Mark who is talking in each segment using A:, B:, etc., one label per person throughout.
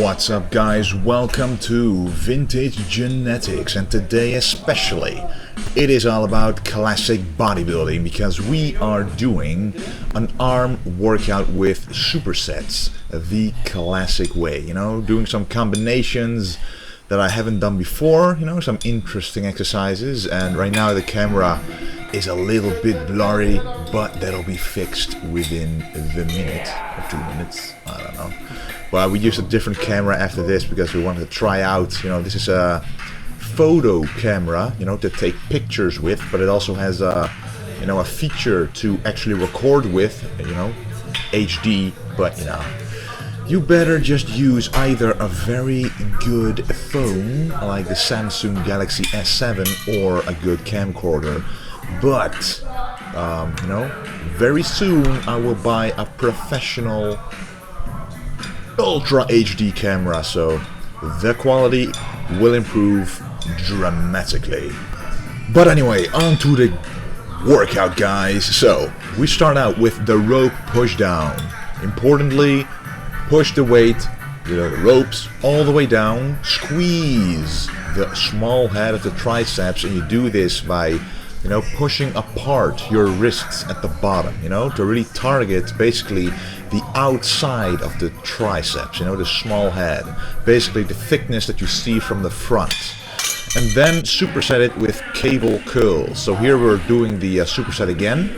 A: What's up guys, welcome to Vintage Genetics, and today especially it is all about classic bodybuilding because we are doing an arm workout with supersets the classic way, doing some combinations that I haven't done before, some interesting exercises. And right now the camera is a little bit blurry, but that'll be fixed within the minute or 2 minutes, I don't know. Well, we used a different camera after this because we wanted to try out, this is a photo camera, to take pictures with, but it also has a, a feature to actually record with, HD, but you better just use either a very good phone like the Samsung Galaxy S7 or a good camcorder. But, very soon I will buy a professional Ultra HD camera, so the quality will improve dramatically. But anyway, on to the workout, guys. So we start out with the rope push down. Importantly, push the weight, the ropes all the way down, squeeze the small head of the triceps, and you do this by pushing apart your wrists at the bottom, to really target basically the outside of the triceps, the small head, basically the thickness that you see from the front. And then superset it with cable curls. So here we're doing the superset again.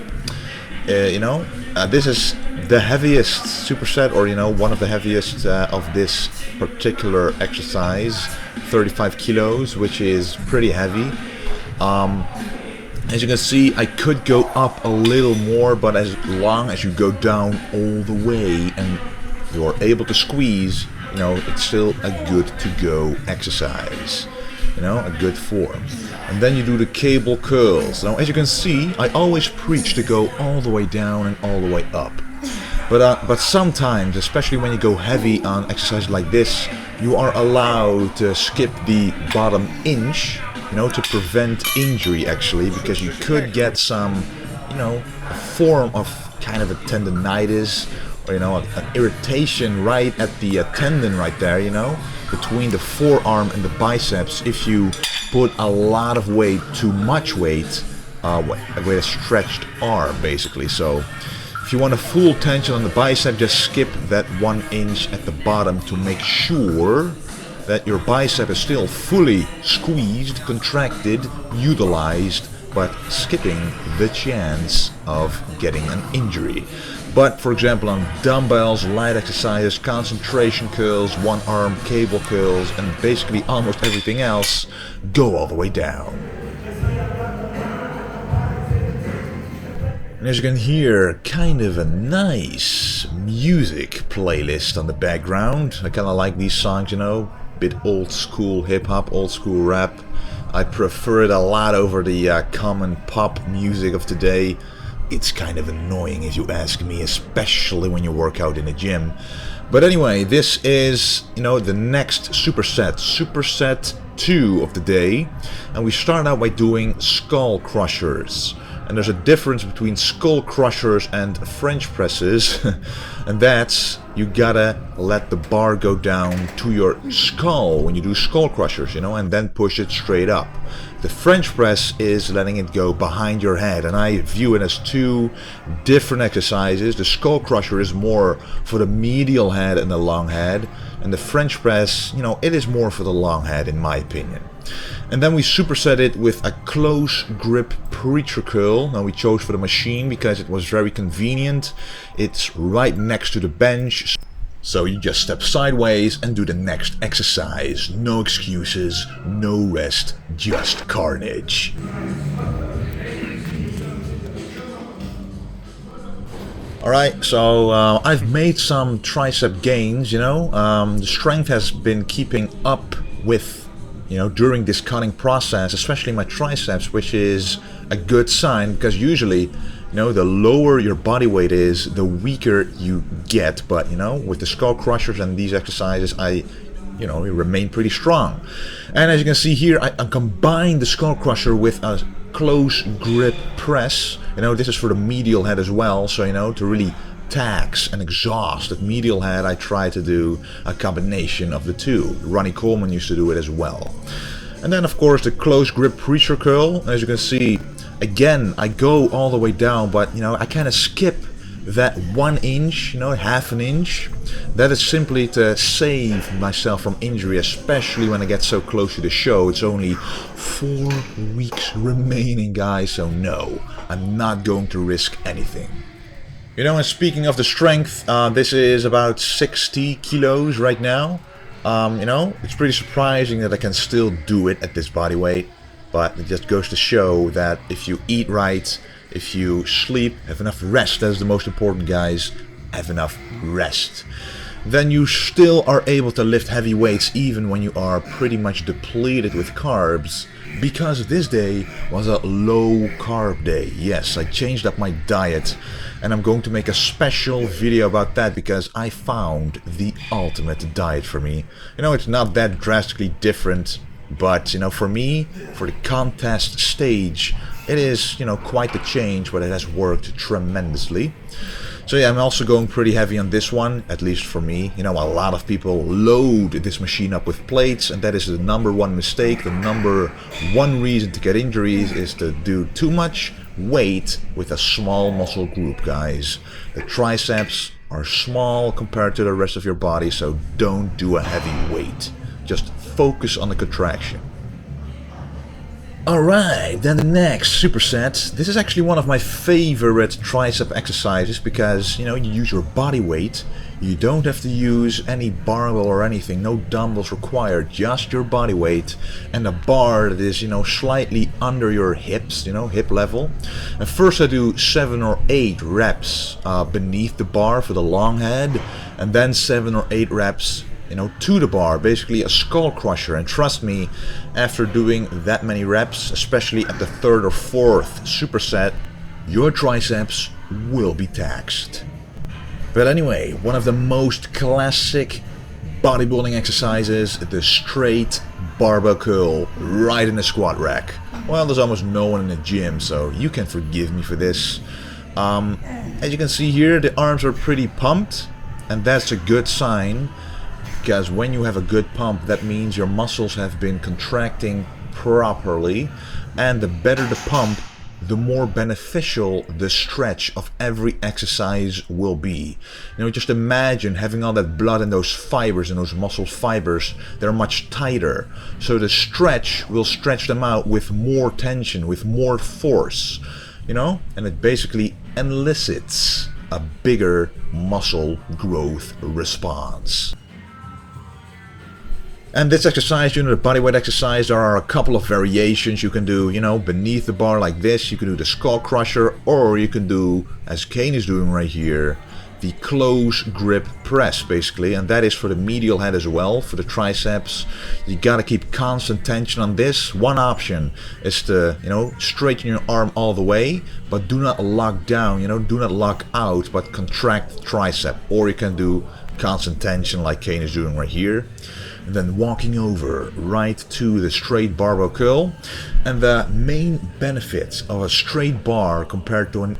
A: This is the heaviest superset, or one of the heaviest of this particular exercise, 35 kilos, which is pretty heavy. As you can see, I could go up a little more, but as long as you go down all the way and you're able to squeeze, it's still a good to go exercise, a good form. And then you do the cable curls. Now, as you can see, I always preach to go all the way down and all the way up. But sometimes, especially when you go heavy on exercises like this, you are allowed to skip the bottom inch, to prevent injury actually, because you could get some, a form of kind of a tendonitis, or an irritation right at the tendon right there, between the forearm and the biceps if you put a lot of weight, too much weight, with a stretched arm basically. So if you want a full tension on the bicep, just skip that 1 inch at the bottom to make sure that your bicep is still fully squeezed, contracted, utilized, but skipping the chance of getting an injury. But for example, on dumbbells, light exercises, concentration curls, one arm cable curls, and basically almost everything else, go all the way down. And as you can hear, kind of a nice music playlist on the background. I kind of like these songs, bit old school hip hop, old school rap. I prefer it a lot over the common pop music of today. It's kind of annoying if you ask me, especially when you work out in a gym. But anyway, this is, the next superset, superset 2 of the day. And we start out by doing Skullcrushers. And there's a difference between Skullcrushers and French presses, and that's you gotta let the bar go down to your skull when you do Skullcrushers, and then push it straight up. The French press is letting it go behind your head, and I view it as two different exercises. The Skullcrusher is more for the medial head and the long head, and the French press, it is more for the long head in my opinion. And then we superset it with a close grip preacher curl. Now we chose for the machine because it was very convenient. It's right next to the bench. So you just step sideways and do the next exercise. No excuses, no rest, just carnage. Alright, so I've made some tricep gains, the strength has been keeping up with during this cutting process, especially my triceps, which is a good sign because usually, the lower your body weight is, the weaker you get. But, with the Skullcrushers and these exercises, I, remain pretty strong. And as you can see here, I combined the Skullcrusher with a close grip press. This is for the medial head as well, so, to really tax and exhaust that medial head, I try to do a combination of the two. Ronnie Coleman used to do it as well. And then of course the close grip preacher curl. As you can see, again, I go all the way down, but I kind of skip that 1 inch, half an inch. That is simply to save myself from injury, especially when I get so close to the show. It's only 4 weeks remaining, guys, so no, I'm not going to risk anything. And speaking of the strength, this is about 60 kilos right now. It's pretty surprising that I can still do it at this body weight, but it just goes to show that if you eat right, if you sleep, have enough rest, that is the most important, guys, have enough rest, then you still are able to lift heavy weights even when you are pretty much depleted with carbs, because this day was a low carb day. Yes, I changed up my diet, and I'm going to make a special video about that because I found the ultimate diet for me. It's not that drastically different, but for me, for the contest stage, it is quite the change, but it has worked tremendously. So yeah, I'm also going pretty heavy on this one, at least for me. A lot of people load this machine up with plates, and that is the #1 mistake. The #1 reason to get injuries is to do too much weight with a small muscle group, guys. The triceps are small compared to the rest of your body, so don't do a heavy weight. Just focus on the contraction. Alright, then the next superset. This is actually one of my favorite tricep exercises because, you use your body weight. You don't have to use any barbell or anything, no dumbbells required, just your body weight and a bar that is, slightly under your hips, hip level. And first I do 7 or 8 reps beneath the bar for the long head, and then 7 or 8 reps to the bar, basically a Skullcrusher. And trust me, after doing that many reps, especially at the 3rd or 4th superset, your triceps will be taxed. But anyway, one of the most classic bodybuilding exercises, the straight barbell curl right in the squat rack. Well, there's almost no one in the gym, so you can forgive me for this. As you can see here, the arms are pretty pumped, and that's a good sign. Because when you have a good pump, that means your muscles have been contracting properly, and the better the pump, the more beneficial the stretch of every exercise will be. Just imagine having all that blood in those fibers, and those muscle fibers, they're much tighter. So the stretch will stretch them out with more tension, with more force, and it basically elicits a bigger muscle growth response. And this exercise, the bodyweight exercise, there are a couple of variations you can do, beneath the bar like this. You can do the Skullcrusher, or you can do, as Kane is doing right here, the close grip press, basically. And that is for the medial head as well, for the triceps. You gotta keep constant tension on this. One option is to, straighten your arm all the way, but do not lock down, do not lock out, but contract the tricep. Or you can do constant tension like Kane is doing right here. And then walking over right to the straight barbell curl. And the main benefits of a straight bar compared to an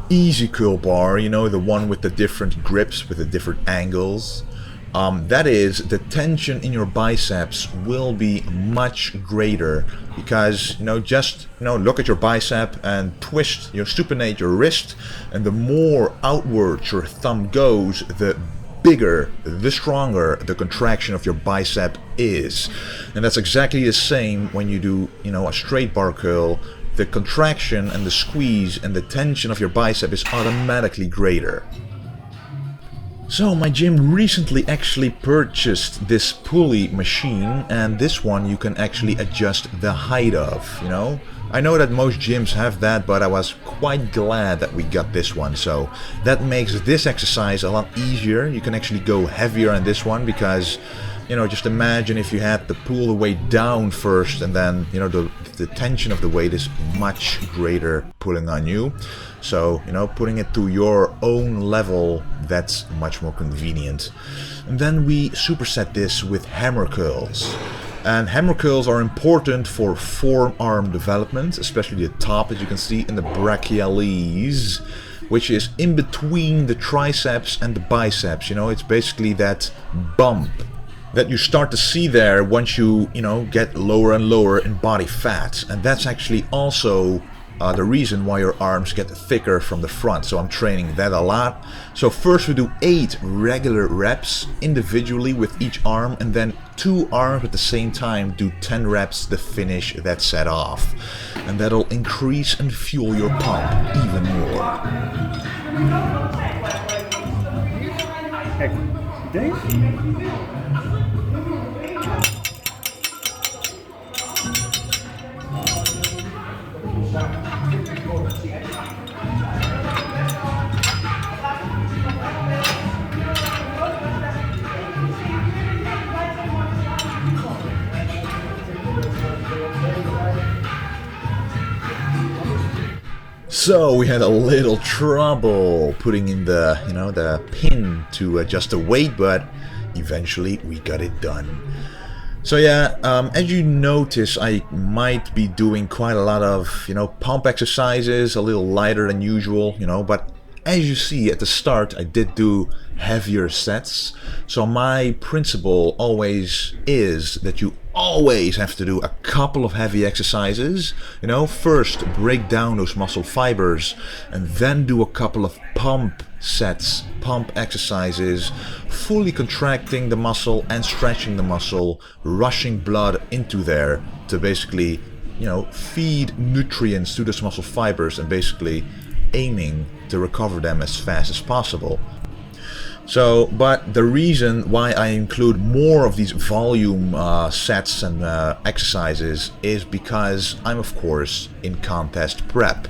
A: easy curl bar, the one with the different grips, with the different angles, that is, the tension in your biceps will be much greater, because just look at your bicep and twist, supinate your wrist, and the more outwards your thumb goes, the bigger, the stronger the contraction of your bicep is. And that's exactly the same when you do, a straight bar curl. The contraction and the squeeze and the tension of your bicep is automatically greater. So my gym recently actually purchased this pulley machine, and this one you can actually adjust the height of, I know that most gyms have that, but I was quite glad that we got this one. So that makes this exercise a lot easier. You can actually go heavier on this one because, just imagine if you had to pull the weight down first, and then, the tension of the weight is much greater pulling on you. So, putting it to your own level, that's much more convenient. And then we superset this with hammer curls. And hammer curls are important for forearm development, especially the top, as you can see in the brachialis. which is in between the triceps and the biceps. You know, it's basically that bump that you start to see there once you get lower and lower in body fat. And that's actually also the reason why your arms get thicker from the front. So I'm training that a lot. So first we do 8 regular reps individually with each arm, and then 2 arms at the same time do 10 reps to finish that set off. And that'll increase and fuel your pump even more. So we had a little trouble putting in the, the pin to adjust the weight, but eventually we got it done. So yeah, as you notice, I might be doing quite a lot of, pump exercises, a little lighter than usual, but as you see at the start, I did do heavier sets. So my principle always is that you always have to do a couple of heavy exercises. First break down those muscle fibers and then do a couple of pump sets, pump exercises, fully contracting the muscle and stretching the muscle, rushing blood into there to basically, feed nutrients to those muscle fibers and basically aiming to recover them as fast as possible. So, but the reason why I include more of these volume sets and exercises is because I'm of course in contest prep.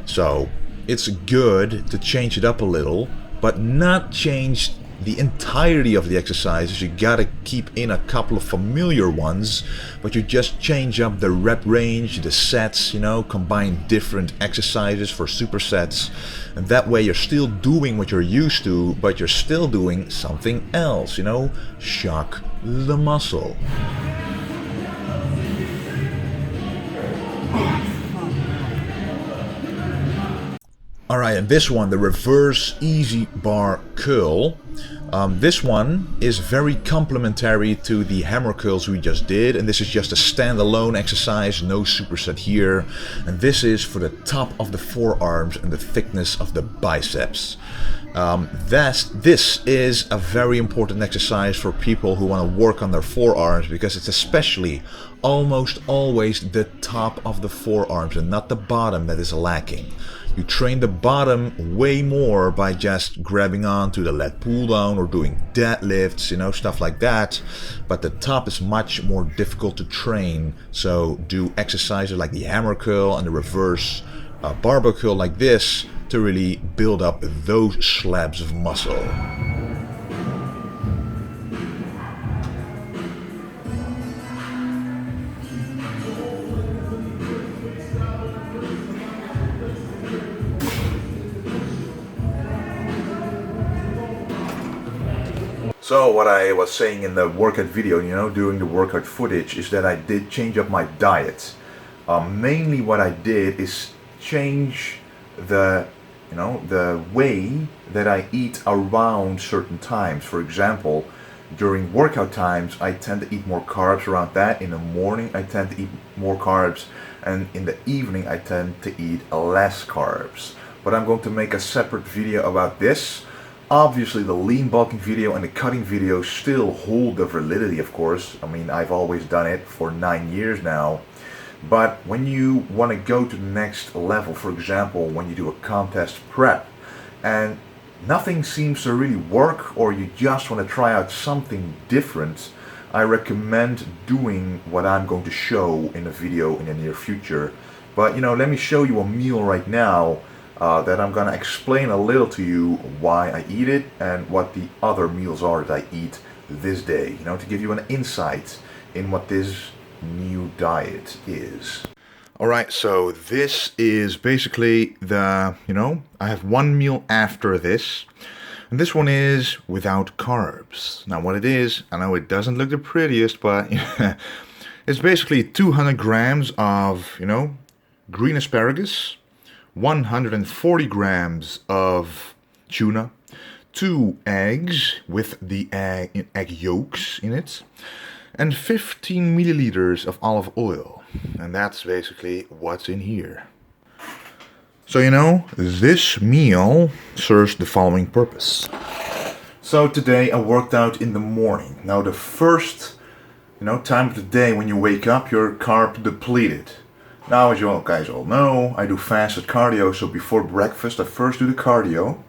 A: So it's good to change it up a little, but not change the entirety of the exercises. You gotta keep in a couple of familiar ones, but you just change up the rep range, the sets, combine different exercises for supersets, and that way you're still doing what you're used to, but you're still doing something else, shock the muscle. Alright, and this one, the reverse easy bar curl. This one is very complementary to the hammer curls we just did, and this is just a standalone exercise, no superset here. And this is for the top of the forearms and the thickness of the biceps. This is a very important exercise for people who want to work on their forearms, because it's especially almost always the top of the forearms and not the bottom that is lacking. You train the bottom way more by just grabbing onto the lat pull down or doing deadlifts, stuff like that. But the top is much more difficult to train. So do exercises like the hammer curl and the reverse barbell curl like this to really build up those slabs of muscle. So what I was saying in the workout video, during the workout footage, is that I did change up my diet. Mainly what I did is change the way that I eat around certain times. For example, during workout times, I tend to eat more carbs around that. In the morning, I tend to eat more carbs, and in the evening, I tend to eat less carbs. But I'm going to make a separate video about this. Obviously the lean bulking video and the cutting video still hold the validity, of course. I mean, I've always done it for 9 years now. But when you want to go to the next level, for example, when you do a contest prep and nothing seems to really work, or you just want to try out something different, I recommend doing what I'm going to show in a video in the near future. But let me show you a meal right now that I'm gonna explain a little to you why I eat it and what the other meals are that I eat this day, to give you an insight in what this new diet is. Alright, so this is basically the, I have one meal after this, and this one is without carbs. Now what it is, I know it doesn't look the prettiest, but it's basically 200 grams of, green asparagus, 140 grams of tuna, 2 eggs with the egg yolks in it, and 15 milliliters of olive oil. And that's basically what's in here. So, you know, this meal serves the following purpose. So today I worked out in the morning. Now the first, time of the day when you wake up, you're carb depleted. Now, as you guys all know, I do fasted cardio, so before breakfast I first do the cardio,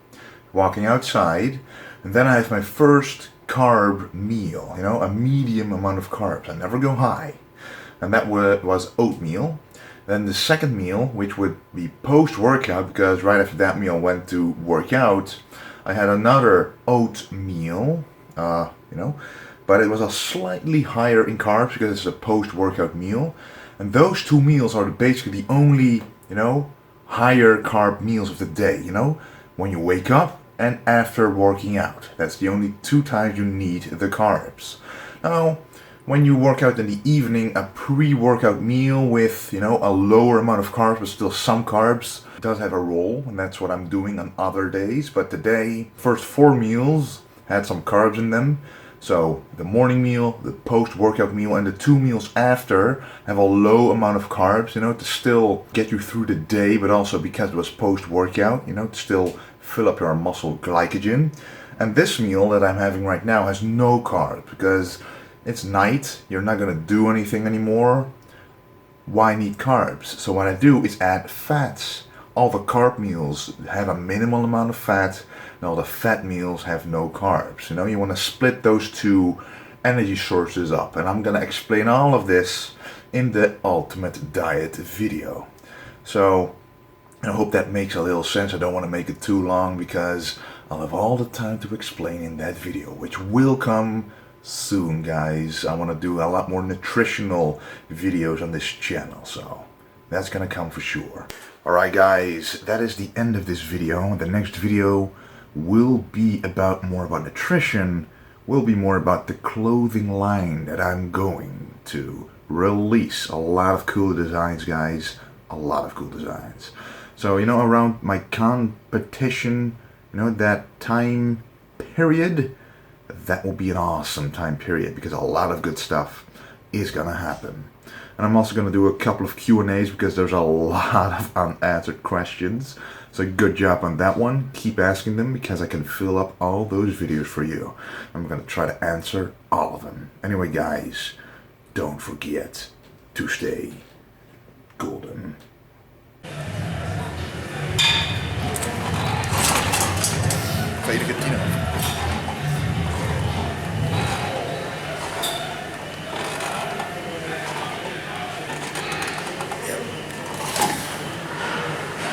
A: walking outside, and then I have my first carb meal, a medium amount of carbs. I never go high. And that was oatmeal. Then the second meal, which would be post-workout, because right after that meal I went to work out, I had another oatmeal, but it was a slightly higher in carbs because it's a post-workout meal. And those two meals are basically the only, higher carb meals of the day, when you wake up and after working out. That's the only 2 times you need the carbs. Now, when you work out in the evening, a pre-workout meal with, a lower amount of carbs but still some carbs does have a role, and that's what I'm doing on other days. But today, first 4 meals had some carbs in them. So the morning meal, the post-workout meal, and the 2 meals after have a low amount of carbs, to still get you through the day, but also because it was post-workout, to still fill up your muscle glycogen. And this meal that I'm having right now has no carbs because it's night, you're not going to do anything anymore. Why need carbs? So what I do is add fats. All the carb meals have a minimal amount of fat, and all the fat meals have no carbs. You want to split those 2 energy sources up. And I'm going to explain all of this in the Ultimate Diet video. So I hope that makes a little sense. I don't want to make it too long because I'll have all the time to explain in that video, which will come soon, guys. I want to do a lot more nutritional videos on this channel, so that's gonna come for sure. Alright guys, that is the end of this video. The next video will be more about nutrition, will be more about the clothing line that I'm going to release. A lot of cool designs, guys. A lot of cool designs. So, around my competition, that time period, that will be an awesome time period because a lot of good stuff is going to happen. And I'm also going to do a couple of Q&As because there's a lot of unanswered questions. So good job on that one. Keep asking them because I can fill up all those videos for you. I'm going to try to answer all of them. Anyway, guys, don't forget to stay golden. Tweede keer 10.